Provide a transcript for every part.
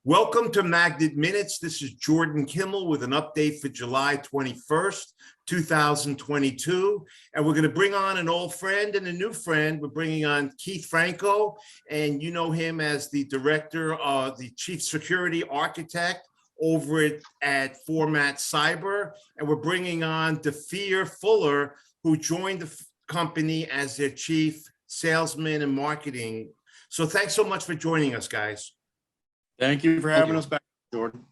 Welcome to Magnet Minutes. This is Jordan Kimmel with an update for July 21st, 2022. And we're going to bring on an old friend and a new friend. We're bringing on Keith Franco, and you know him as the director, the chief security architect over at Format Cyber. And we're bringing on Dhafir Fuller, who joined the company as their chief salesman and marketing. So thanks so much for joining us, guys. Thank you for having us back, Jordan.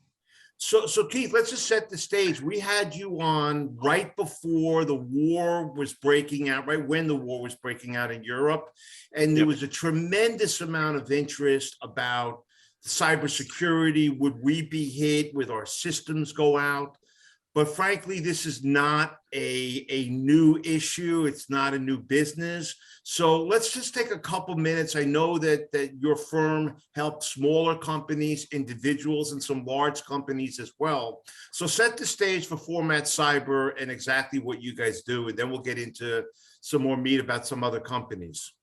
So Keith, let's just set the stage. We had you on right before the war was breaking out, right when the war was breaking out in Europe. And there was a tremendous amount of interest about cybersecurity. Would we be hit? Would our systems go out? But frankly, this is not a new issue. It's not a new business. So let's just take a couple minutes. I know that your firm helps smaller companies, individuals, and some large companies as well. So set the stage for Format Cyber and exactly what you guys do, and then we'll get into some more meat about some other companies.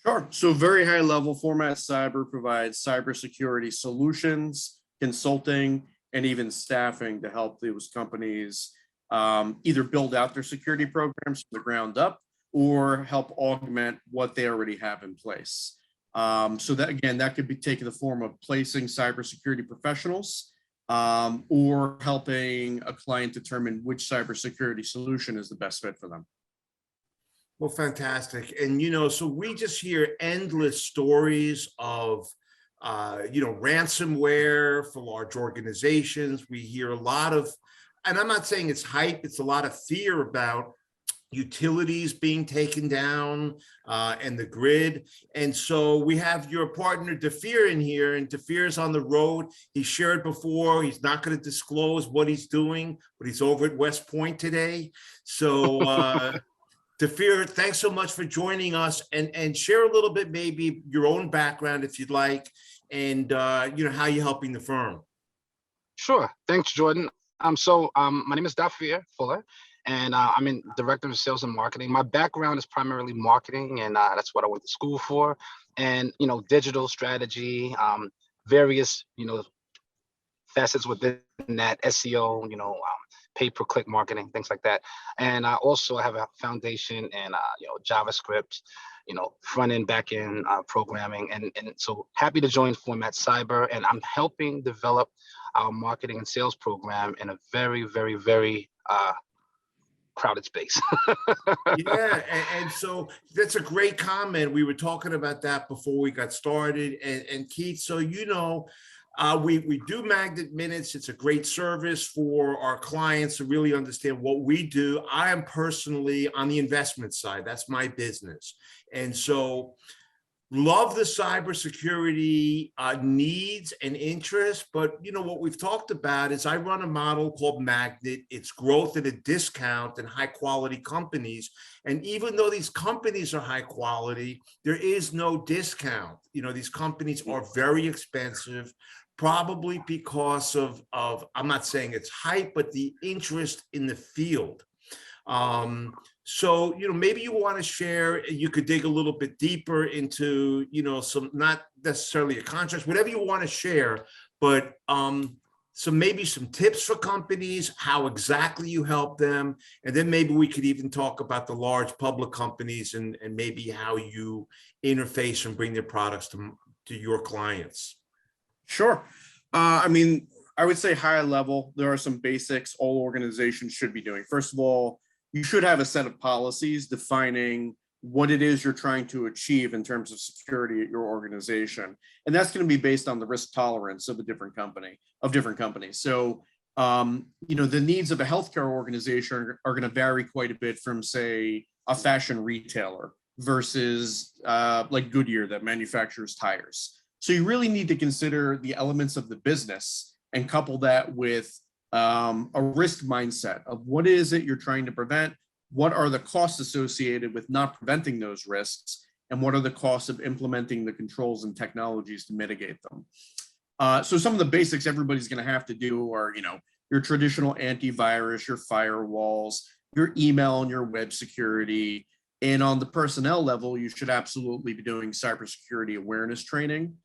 Sure. So very high level, Format Cyber provides cybersecurity solutions, consulting, and even staffing to help those companies either build out their security programs from the ground up or help augment what they already have in place. So that, again, that could be taking the form of placing cybersecurity professionals or helping a client determine which cybersecurity solution is the best fit for them. Well, fantastic. And, you know, so we just hear endless stories of ransomware for large organizations. We hear a lot of, and I'm not saying it's hype, it's a lot of fear about utilities being taken down and the grid. And so we have your partner Dhafir in here, and Dhafir is on the road. He shared before, he's not going to disclose what he's doing, but he's over at West Point today. So Dhafir, thanks so much for joining us, and share a little bit, maybe your own background if you'd like, and how you're helping the firm. Sure. Thanks, Jordan. My name is Dhafir Fuller, and I'm in Director of Sales and Marketing. My background is primarily marketing, and that's what I went to school for. And digital strategy, various facets within that, SEO, pay-per-click marketing, things like that. And I also have a foundation in JavaScript, front end, back end programming, and so happy to join Format Cyber, and I'm helping develop our marketing and sales program in a very, very, very crowded space. Yeah, and so that's a great comment. We were talking about that before we got started, and Keith, so we do Magnet Minutes. It's a great service for our clients to really understand what we do. I am personally on the investment side. That's my business. And so love the cybersecurity needs and interests. But what we've talked about is I run a model called Magnet. It's growth at a discount and high quality companies. And even though these companies are high quality, there is no discount. These companies are very expensive, probably because of I'm not saying it's hype, but the interest in the field. So, maybe you want to share, you could dig a little bit deeper into, some, not necessarily a contract, whatever you want to share, but maybe some tips for companies, how exactly you help them. And then maybe we could even talk about the large public companies and maybe how you interface and bring their products to your clients. Sure. I would say high level, there are some basics all organizations should be doing. First of all, you should have a set of policies defining what it is you're trying to achieve in terms of security at your organization. And that's going to be based on the risk tolerance of different companies. So, the needs of a healthcare organization are going to vary quite a bit from, say, a fashion retailer versus like Goodyear that manufactures tires. So you really need to consider the elements of the business and couple that with a risk mindset of what is it you're trying to prevent, what are the costs associated with not preventing those risks, and what are the costs of implementing the controls and technologies to mitigate them. So some of the basics everybody's going to have to do are, your traditional antivirus, your firewalls, your email and your web security. And on the personnel level, you should absolutely be doing cybersecurity awareness training.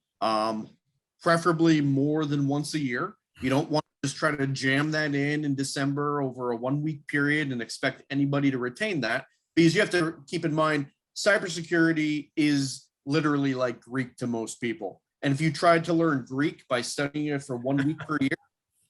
preferably more than once a year. You don't want to just try to jam that in December over a 1 week period and expect anybody to retain that, because you have to keep in mind, cybersecurity is literally like Greek to most people. And if you tried to learn Greek by studying it for 1 week per year,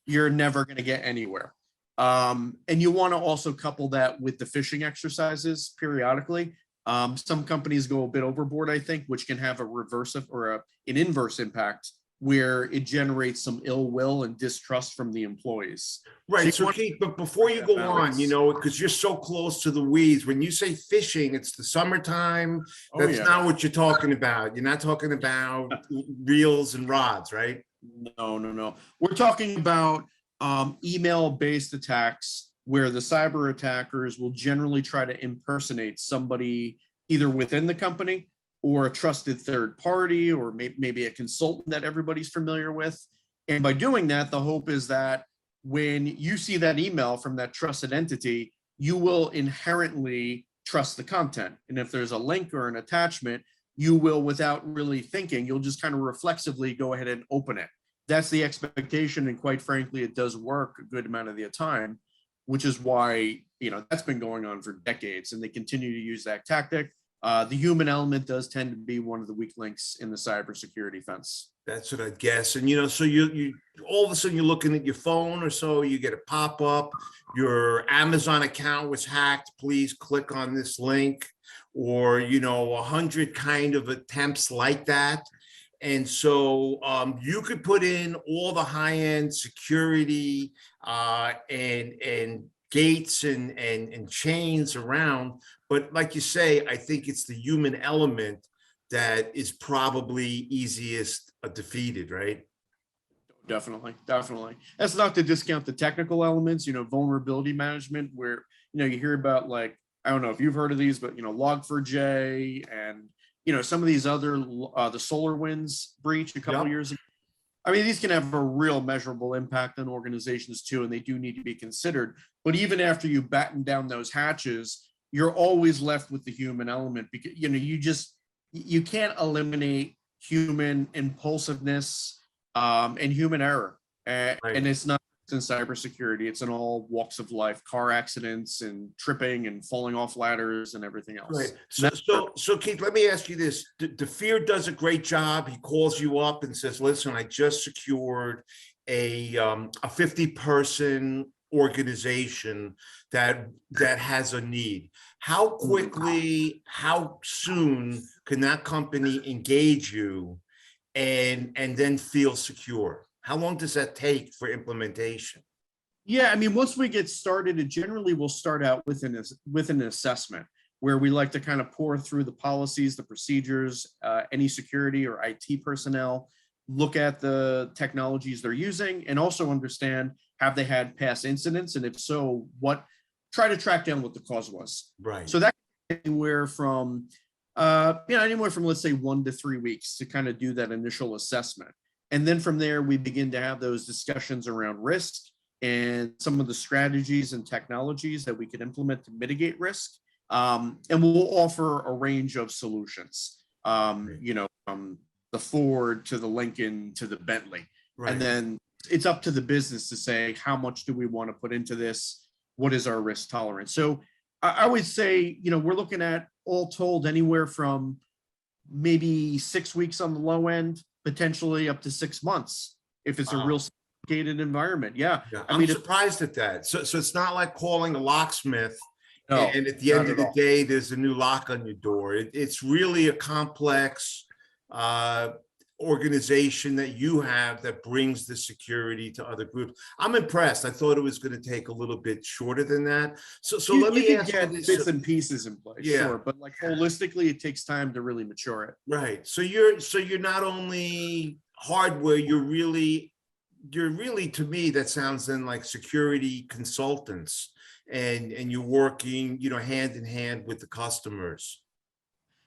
you're never going to get anywhere. And you want to also couple that with the phishing exercises periodically. Some companies go a bit overboard, I think, which can have a reverse or an inverse impact where it generates some ill will and distrust from the employees. Right. So Keith, but before you go on, because you're so close to the weeds, when you say fishing, it's the summertime. That's not what you're talking about. You're not talking about reels and rods, right? No. We're talking about email-based attacks where the cyber attackers will generally try to impersonate somebody either within the company or a trusted third party, or maybe a consultant that everybody's familiar with. And by doing that, the hope is that when you see that email from that trusted entity, you will inherently trust the content. And if there's a link or an attachment, you will, without really thinking, you'll just kind of reflexively go ahead and open it. That's the expectation. And quite frankly, it does work a good amount of the time, which is why, that's been going on for decades, and they continue to use that tactic. The human element does tend to be one of the weak links in the cybersecurity fence. That's what I guess. And, so you all of a sudden you're looking at your phone or so, you get a pop-up, your Amazon account was hacked, please click on this link, or, 100 kind of attempts like that. And so you could put in all the high-end security and gates and chains around. But like you say, I think it's the human element that is probably easiest defeated, right? Definitely. That's not to discount the technical elements, vulnerability management, where, you hear about, like, I don't know if you've heard of these, but, Log4j and, some of these other, the SolarWinds breach a couple of years ago. I mean, these can have a real measurable impact on organizations too, and they do need to be considered. But even after you batten down those hatches, you're always left with the human element, because, you can't eliminate human impulsiveness and human error. And it's not in cybersecurity, it's in all walks of life, car accidents and tripping and falling off ladders and everything else. Right. So Keith, let me ask you this. Dhafir does a great job. He calls you up and says, listen, I just secured a 50-person organization that has a need. How quickly, how soon can that company engage you and then feel secure? How long does that take for implementation? Yeah, I mean, once we get started, it generally will start out with an assessment where we like to kind of pour through the policies, the procedures, any security or IT personnel, look at the technologies they're using, and also understand, have they had past incidents? And if so, try to track down what the cause was. Right. So that anywhere from, let's say 1 to 3 weeks to kind of do that initial assessment. And then from there, we begin to have those discussions around risk and some of the strategies and technologies that we could implement to mitigate risk. And we'll offer a range of solutions, from the Ford to the Lincoln to the Bentley. Right. And then it's up to the business to say, how much do we want to put into this? What is our risk tolerance? So I would say, we're looking at, all told, anywhere from maybe 6 weeks on the low end, potentially up to 6 months if it's a real sophisticated environment. Yeah. I'm surprised at that. So it's not like calling a locksmith No, and at the end of the all. day, there's a new lock on your door. It's really a complex organization that you have that brings the security to other groups. I'm impressed. I thought it was going to take a little bit shorter than that. So let me ask get you this. bits and pieces in place, Yeah. sure, but like holistically, it takes time to really mature it. Right. So you're not only hardware, you're really, to me, that sounds then like security consultants, and you're working, hand in hand with the customers.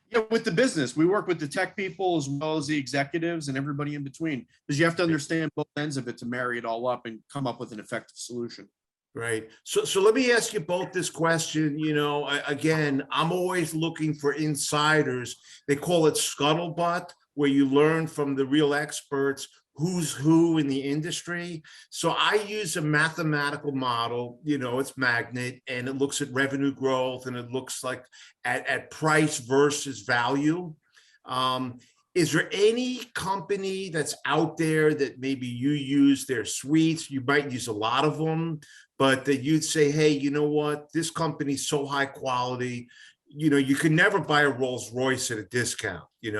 Yeah, with the business, we work with the tech people as well as the executives and everybody in between, because you have to understand both ends of it to marry it all up and come up with an effective solution. Right. So let me ask you both this question. Again, I'm always looking for insiders. They call it scuttlebutt, where you learn from the real experts who's who in the industry. So I use a mathematical model, it's Magnet, and it looks at revenue growth, and it looks like at price versus value. Is there any company that's out there that maybe you use their suites? You might use a lot of them, but that you'd say, hey, you know what? This company's so high quality. You can never buy a Rolls Royce at a discount. You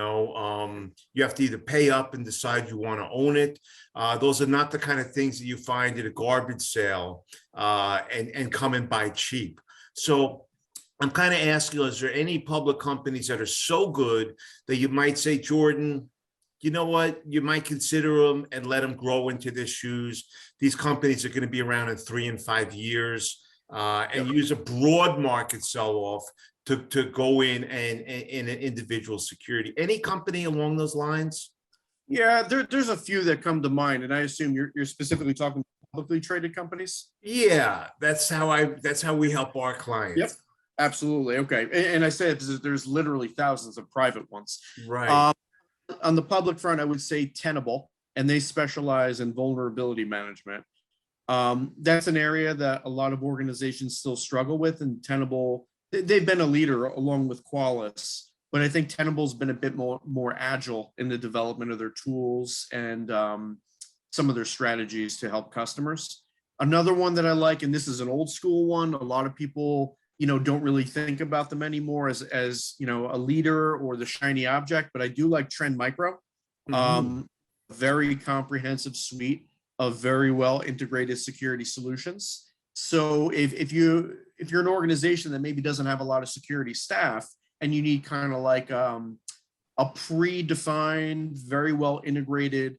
have to either pay up and decide you want to own it. Those are not the kind of things that you find at a garbage sale and come and buy cheap. So I'm kind of asking, is there any public companies that are so good that you might say, Jordan, you know what, you might consider them and let them grow into their shoes? These companies are going to be around in 3 and 5 years, and use a broad market sell-off to go in and in an individual security. Any company along those lines? Yeah, there's a few that come to mind, and I assume you're specifically talking publicly traded companies. Yeah, that's how we help our clients. Yep, absolutely. Okay, and I said there's literally thousands of private ones. Right. On the public front, I would say Tenable, and they specialize in vulnerability management. That's an area that a lot of organizations still struggle with, and Tenable, they've been a leader along with Qualys, but I think Tenable's been a bit more agile in the development of their tools and some of their strategies to help customers. Another one that I like, and this is an old school one, a lot of people don't really think about them anymore as a leader or the shiny object, but I do like Trend Micro. Very comprehensive suite of very well integrated security solutions. So if you're an organization that maybe doesn't have a lot of security staff and you need kind of like a predefined, very well integrated,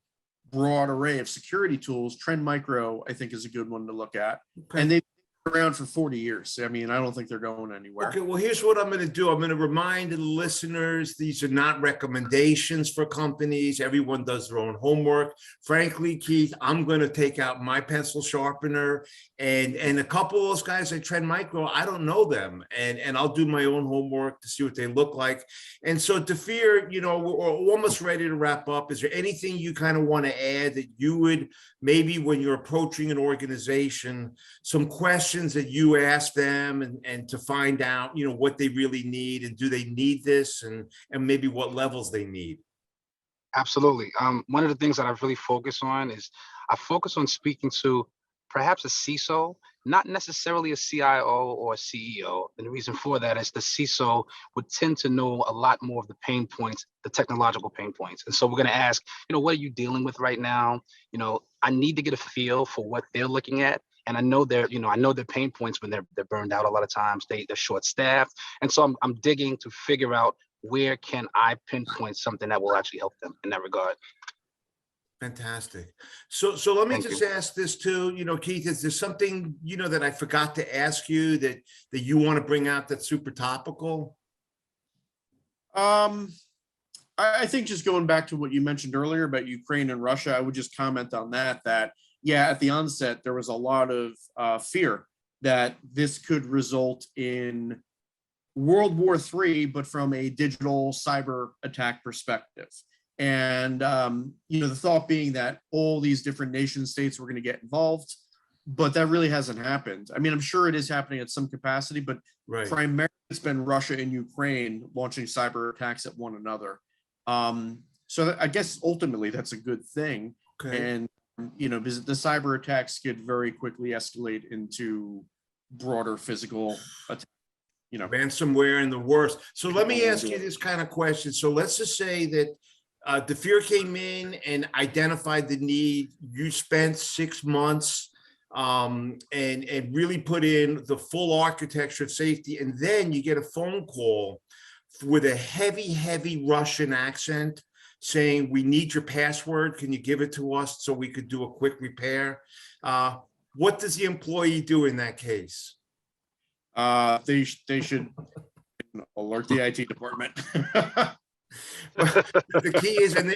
broad array of security tools, Trend Micro, I think, is a good one to look at. Okay. And they've been around for 40 years. I mean, I don't think they're going anywhere. Okay, well, here's what I'm going to do. I'm going to remind the listeners, these are not recommendations for companies. Everyone does their own homework. Frankly, Keith, I'm going to take out my pencil sharpener and a couple of those guys at Trend Micro, I don't know them. And I'll do my own homework to see what they look like. And so, Dhafir, we're almost ready to wrap up. Is there anything you kind of want to add that you would maybe when you're approaching an organization, some questions that you ask them and to find out, what they really need and do they need this and maybe what levels they need? Absolutely. One of the things that I've really focused on is I focus on speaking to perhaps a CISO, not necessarily a CIO or a CEO. And the reason for that is the CISO would tend to know a lot more of the pain points, the technological pain points. And so we're going to ask, what are you dealing with right now? I need to get a feel for what they're looking at. And I know their pain points when they're burned out a lot of times, they're short staffed. And so I'm digging to figure out where can I pinpoint something that will actually help them in that regard. Fantastic. So let me just ask this too, Keith, is there something, that I forgot to ask you that you want to bring out that's super topical? I think just going back to what you mentioned earlier about Ukraine and Russia, I would just comment on that, yeah, at the onset, there was a lot of fear that this could result in World War III, but from a digital cyber attack perspective. And, the thought being that all these different nation states were going to get involved, but that really hasn't happened. I mean, I'm sure it is happening at some capacity, but primarily it's been Russia and Ukraine launching cyber attacks at one another. So I guess ultimately that's a good thing. Okay. And, because the cyber attacks could very quickly escalate into broader physical attacks. Ransomware and the worst. So let me ask you this kind of question. So let's just say that Dhafir came in and identified the need. You spent 6 months and really put in the full architecture of safety. And then you get a phone call with a heavy Russian accent saying, we need your password. Can you give it to us so we could do a quick repair? What does the employee do in that case? They should alert the IT department. But the key is, and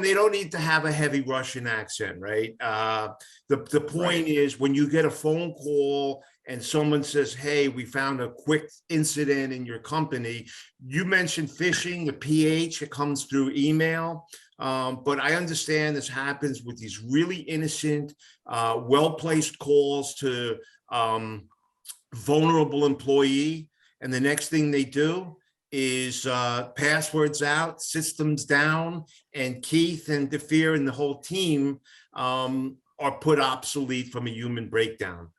they don't need to have a heavy Russian accent, right? The point is, when you get a phone call and someone says, "Hey, we found a quick incident in your company," you mentioned phishing, the PH, it comes through email. But I understand this happens with these really innocent, well-placed calls to vulnerable employee, and the next thing they do is passwords out, systems down, and Keith and Dhafir and the whole team are put obsolete from a human breakdown.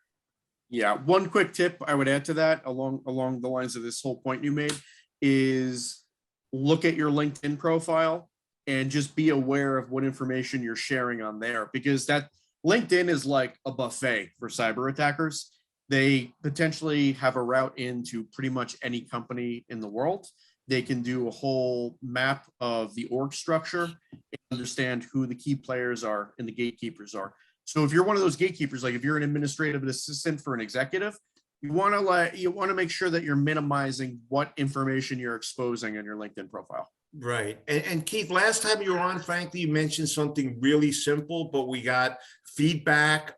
Yeah, one quick tip I would add to that along the lines of this whole point you made is look at your LinkedIn profile and just be aware of what information you're sharing on there, because that LinkedIn is like a buffet for cyber attackers. They potentially have a route into pretty much any company in the world. They can do a whole map of the org structure and understand who the key players are and the gatekeepers are. So if you're one of those gatekeepers, like if you're an administrative assistant for an executive, you want to make sure that you're minimizing what information you're exposing in your LinkedIn profile. Right. And Keith, last time you were on, frankly, you mentioned something really simple, but we got feedback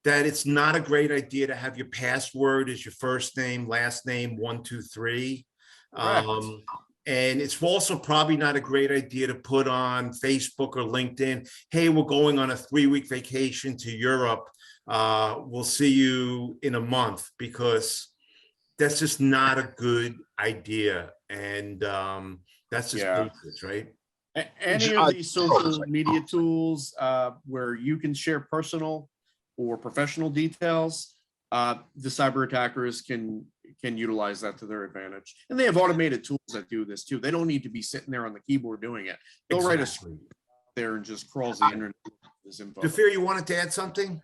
that it's not a great idea to have your password as your first name, last name, 1, 2, 3. And it's also probably not a great idea to put on Facebook or LinkedIn, "Hey, we're going on a 3-week vacation to Europe. We'll see you in a month," because that's just not a good idea. And that's just dangerous, right? Any of these social media tools where you can share personal or professional details, the cyber attackers can utilize that to their advantage. And they have automated tools that do this too. They don't need to be sitting there on the keyboard doing it. They'll write a script there and just crawls the internet with this info. Dhafir, you wanted to add something?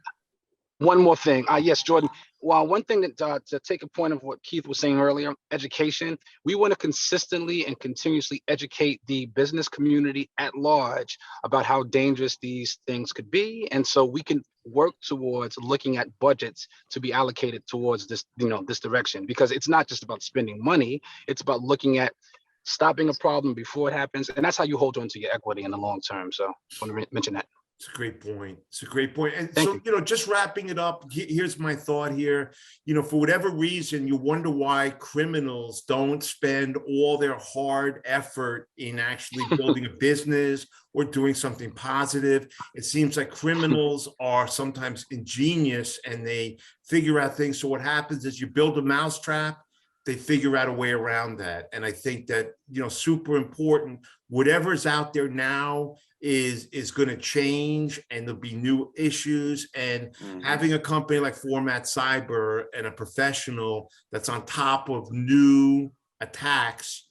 One more thing. Yes, Jordan. Well, one thing that to take a point of what Keith was saying earlier, education, we want to consistently and continuously educate the business community at large about how dangerous these things could be. And so we can work towards looking at budgets to be allocated towards this, this direction, because it's not just about spending money. It's about looking at stopping a problem before it happens. And that's how you hold on to your equity in the long term. So I just want to mention that. It's a great point. It's a great point. And Thank so, just wrapping it up, here's my thought here. For whatever reason, you wonder why criminals don't spend all their hard effort in actually building a business or doing something positive. It seems like criminals are sometimes ingenious and they figure out things. So what happens is you build a mousetrap, they figure out a way around that. And I think that, super important, whatever's out there now is going to change, and there'll be new issues, and having a company like Format Cyber and a professional that's on top of new attacks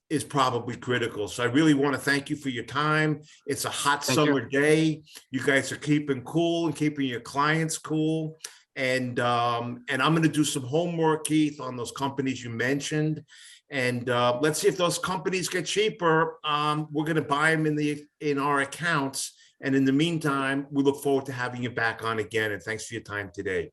is probably critical. So I really want to thank you for your time. It's a hot summer day. You guys are keeping cool and keeping your clients cool. And I'm going to do some homework, Keith, on those companies you mentioned. And let's see if those companies get cheaper. We're going to buy them in our accounts. And in the meantime, we look forward to having you back on again. And thanks for your time today.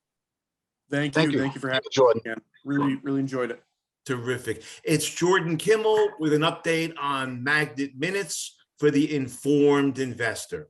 Thank you. Thank you for having me, Jordan. again. Really enjoyed it. Terrific. It's Jordan Kimmel with an update on Magnet Minutes for the Informed Investor.